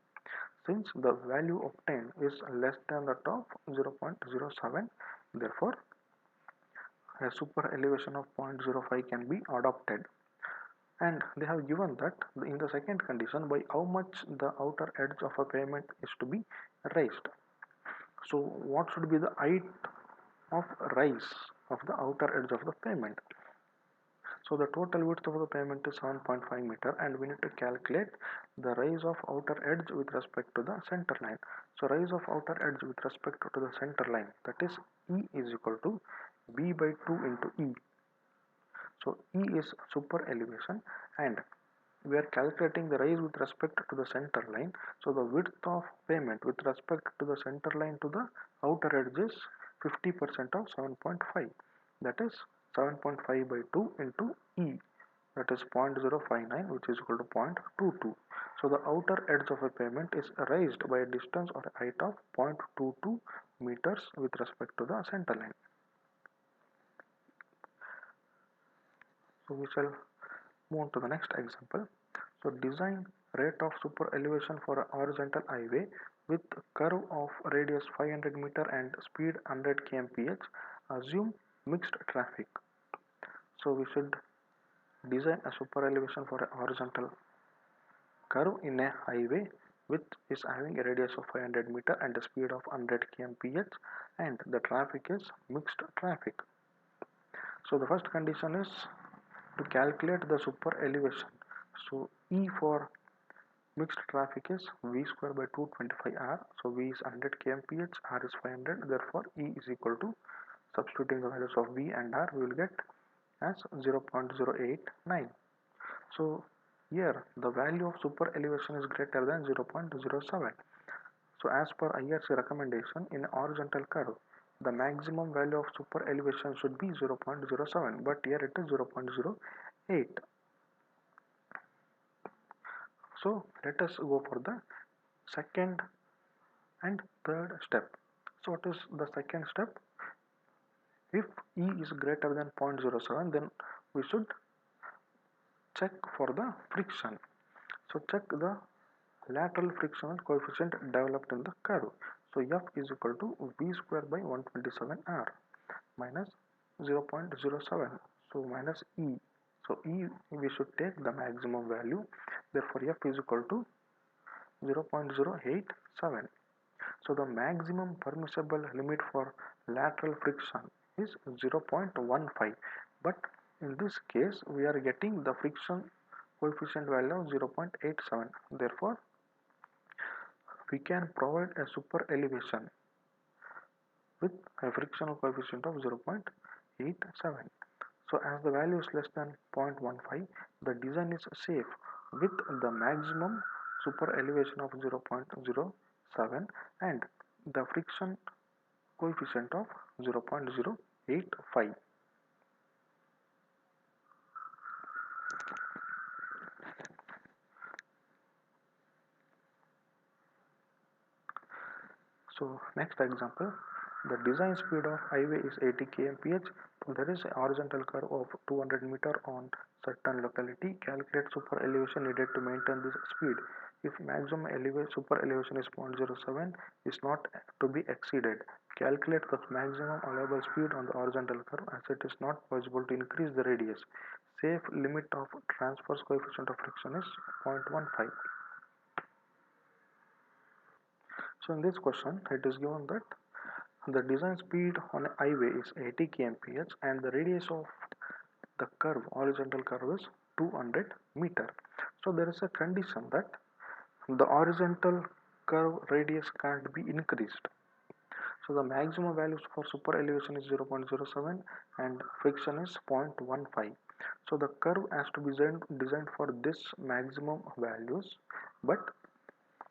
Since the value obtained is less than that of 0.07, therefore a super elevation of 0.05 can be adopted. And they have given that in the second condition by how much the outer edge of a pavement is to be raised. So what should be the height of rise of the outer edge of the pavement? So the total width of the pavement is 7.5 meter, and we need to calculate the rise of outer edge with respect to the center line. So rise of outer edge with respect to the center line, that is E is equal to B by 2 into E. So E is super elevation, and we are calculating the rise with respect to the center line. So the width of pavement with respect to the center line to the outer edge is 50% of 7.5. That is 7.5 by 2 into E. That is 0.059, which is equal to 0.22. So the outer edge of a pavement is raised by a distance or a height of 0.22 meters with respect to the center line. So we shall move on to the next example. So design rate of super elevation for a horizontal highway with curve of radius 500 meter and speed 100 kmph. Assume mixed traffic. So we should design a super elevation for a horizontal curve in a highway which is having a radius of 500 meter and a speed of 100 kmph, and the traffic is mixed traffic. So the first condition is to calculate the super elevation. So E for mixed traffic is V square by 225R. So V is 100 kmph, R is 500. Therefore, E is equal to, substituting the values of V and R, we will get as 0.089. So here the value of super elevation is greater than 0.07. So as per IRC recommendation, in a horizontal curve, the maximum value of super elevation should be 0.07, but here it is 0.08. So let us go for the second and third step. So what is the second step? If E is greater than 0.07, then we should check for the friction. So check the lateral frictional coefficient developed in the curve. So F is equal to V square by 127R minus 0.07. So minus E. So E we should take the maximum value. Therefore F is equal to 0.087. So the maximum permissible limit for lateral friction is 0.15, but in this case we are getting the friction coefficient value of 0.87. Therefore we can provide a super elevation with a frictional coefficient of 0.87. So as the value is less than 0.15, the design is safe with the maximum super elevation of 0.07 and the friction coefficient of 0.085. So next example, the design speed of highway is 80 kmph. There is a horizontal curve of 200 meter on certain locality. Calculate super elevation needed to maintain this speed. If maximum super elevation is 0.07 is not to be exceeded, calculate the maximum allowable speed on the horizontal curve as it is not possible to increase the radius. Safe limit of transverse coefficient of friction is 0.15. So in this question, it is given that the design speed on a highway is 80 kmph and the radius of the curve, horizontal curve, is 200 meter. So there is a condition that the horizontal curve radius can't be increased. So the maximum values for super elevation is 0.07 and friction is 0.15. So the curve has to be designed for this maximum values, but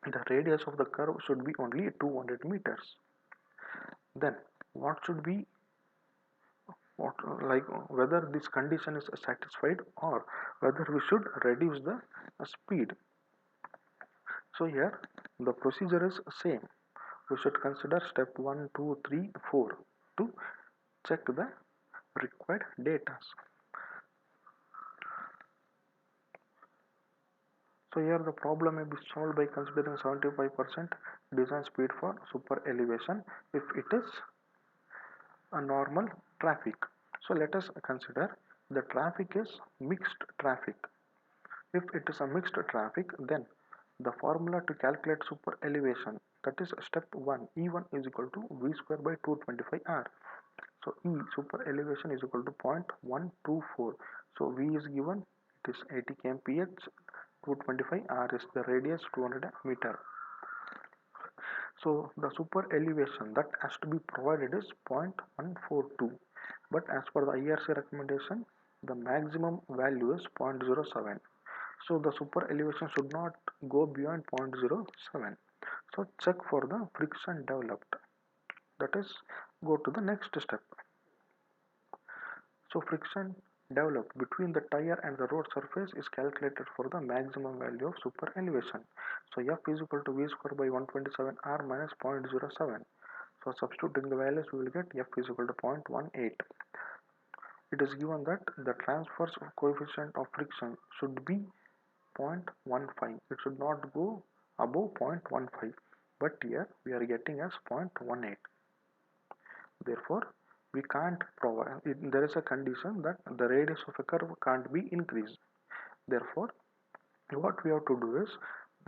the radius of the curve should be only 200 meters. Then what should be whether this condition is satisfied or whether we should reduce the speed. So here the procedure is same. We should consider step 1, 2, 3, 4 to check the required data. So here the problem may be solved by considering 75% design speed for super elevation if it is a normal traffic. So let us consider the traffic is mixed traffic. If it is a mixed traffic, then the formula to calculate super elevation, that is step 1, E1 is equal to V square by 225R. So E super elevation is equal to 0.124. So V is given, it is 80 kmph, 225 R is the radius 200 meter. So the super elevation that has to be provided is 0.142, but as per the IRC recommendation, the maximum value is 0.07. So the super elevation should not go beyond 0.07. So check for the friction developed. That is, go to the next step. So friction developed between the tire and the road surface is calculated for the maximum value of super elevation. So F is equal to V square by 127 R minus 0.07. So substituting the values, we will get F is equal to 0.18. It is given that the transverse coefficient of friction should be 0.15. It should not go above 0.15, but here we are getting as 0.18. Therefore, we can't provide, there is a condition that the radius of a curve can't be increased. Therefore, what we have to do is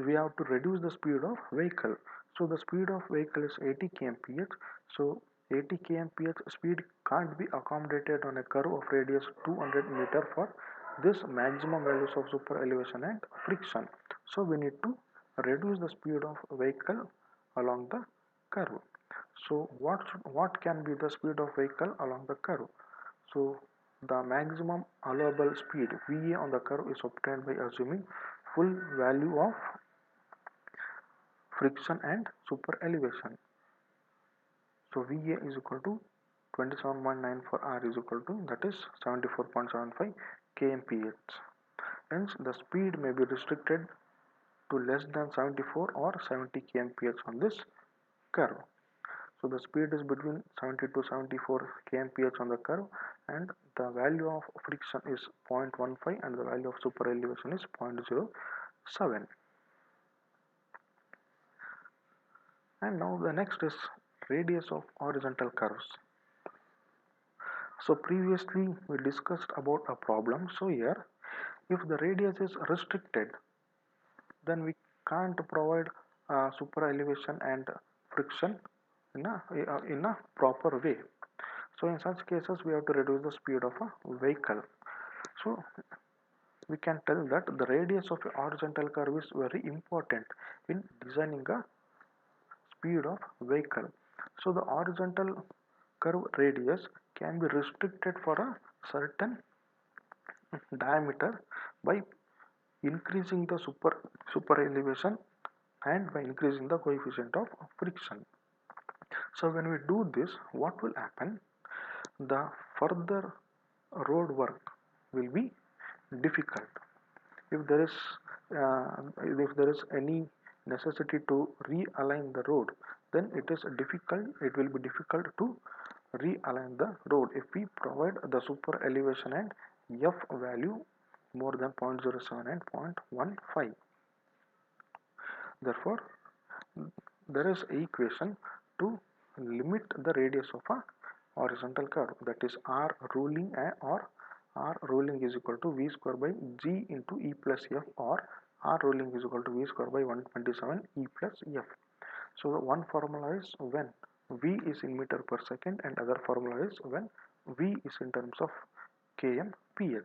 we have to reduce the speed of vehicle. So the speed of vehicle is 80 kmph. So 80 kmph speed can't be accommodated on a curve of radius 200 meter for this maximum values of super elevation and friction. So we need to reduce the speed of vehicle along the curve. So what can be the speed of vehicle along the curve? So the maximum allowable speed VA on the curve is obtained by assuming full value of friction and super elevation. So VA is equal to 27.94 R is equal to, that is 74.75 kmph. Hence the speed may be restricted to less than 74 or 70 kmph on this curve. So the speed is between 70 to 74 kmph on the curve, and the value of friction is 0.15 and the value of super elevation is 0.07. And now the next is radius of horizontal curves. So previously we discussed about a problem. So here, if the radius is restricted, then we can't provide super elevation and friction in a proper way. So in such cases, we have to reduce the speed of a vehicle. So we can tell that the radius of a horizontal curve is very important in designing a speed of vehicle. So the horizontal curve radius can be restricted for a certain diameter by increasing the super elevation and by increasing the coefficient of friction. So when we do this, what will happen? The further road work will be difficult. If there is any necessity to realign the road, then it will be difficult to realign the road if we provide the super elevation and f value more than 0.07 and 0.15. Therefore, there is a equation to limit the radius of a horizontal curve, that is r ruling or r ruling is equal to v square by g into e plus f, or r ruling is equal to v square by 127 e plus f. So the one formula is when v is in meter per second, and other formula is when v is in terms of km ph.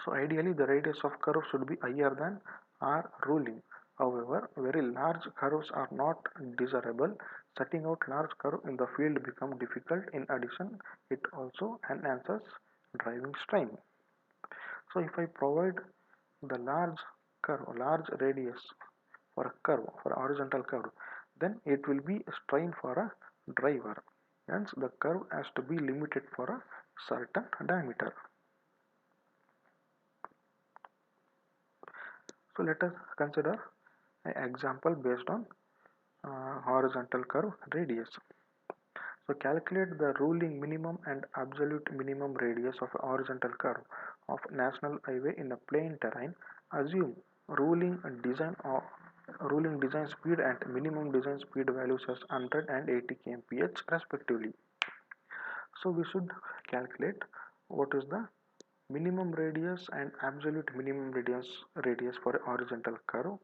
So ideally the radius of curve should be higher than r ruling. However, very large curves are not desirable. Setting out large curve in the field becomes difficult. In addition, it also enhances driving strain. So if I provide the large radius for a curve, for a horizontal curve, then it will be a strain for a driver. Hence, the curve has to be limited for a certain diameter. So let us consider an example based on horizontal curve radius. So calculate the ruling minimum and absolute minimum radius of a horizontal curve of national highway in a plain terrain. Assume ruling design speed and minimum design speed values as 100 and 80 kmph respectively. So we should calculate what is the minimum radius and absolute minimum radius for a horizontal curve,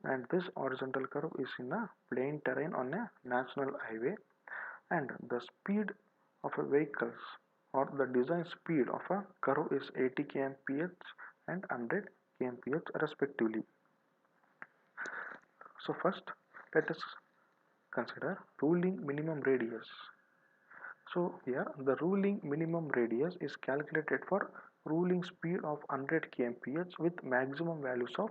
and this horizontal curve is in a plain terrain on a national highway, and the speed of a vehicles or the design speed of a curve is 80 kmph and 100 kmph respectively. So first let us consider ruling minimum radius. So here the ruling minimum radius is calculated for ruling speed of 100 kmph with maximum values of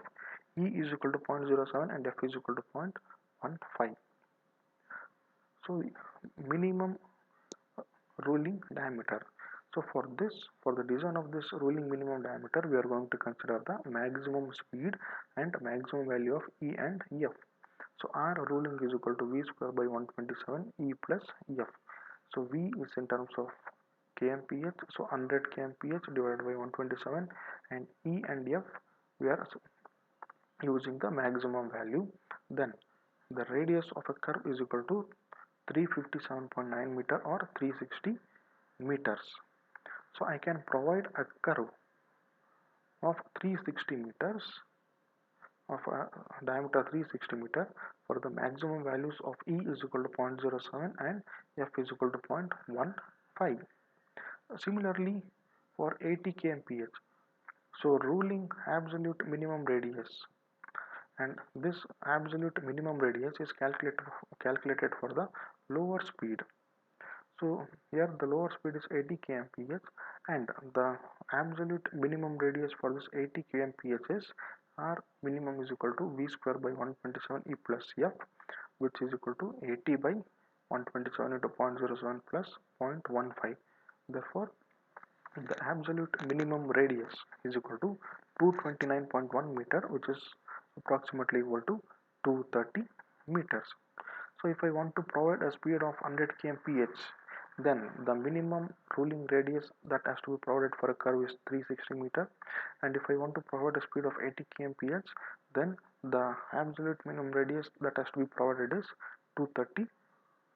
e is equal to 0.07 and f is equal to 0.15. So minimum ruling diameter. So for the design of this ruling minimum diameter, we are going to consider the maximum speed and maximum value of e and f. So r ruling is equal to v square by 127 e plus f. So v is in terms of kmph, so 100 kmph divided by 127, and e and f we are using the maximum value. Then the radius of a curve is equal to 357.9 meter or 360 meters. So I can provide a curve of 360 meters of a diameter 360 meter for the maximum values of e is equal to 0.07 and f is equal to 0.15. Similarly for 80 kmph, so ruling absolute minimum radius, and this absolute minimum radius is calculated for the lower speed. So here the lower speed is 80 kmph, and the absolute minimum radius for this 80 kmph is r minimum is equal to v square by 127 e plus f, which is equal to 80 by 127 into 0.07 plus 0.15. Therefore, the absolute minimum radius is equal to 229.1 meter, which is approximately equal to 230 meters. So if I want to provide a speed of 100 kmph, then the minimum ruling radius that has to be provided for a curve is 360 meter, and if I want to provide a speed of 80 kmph, then the absolute minimum radius that has to be provided is 230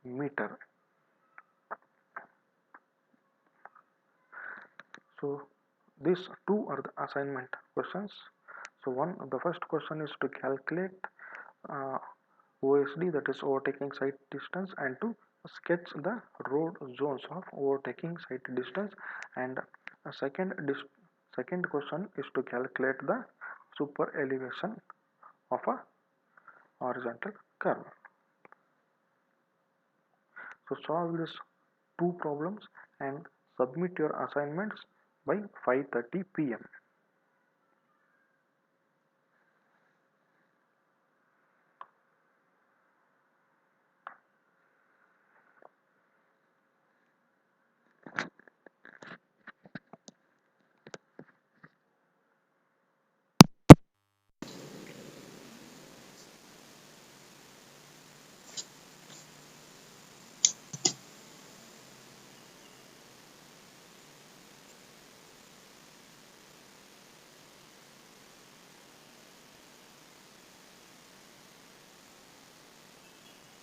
meter. So these two are the assignment questions. So the first question is to calculate OSD, that is overtaking sight distance, and to sketch the road zones of overtaking sight distance, and a second question is to calculate the super elevation of a horizontal curve. So solve these two problems and submit your assignments by 5:30 p.m.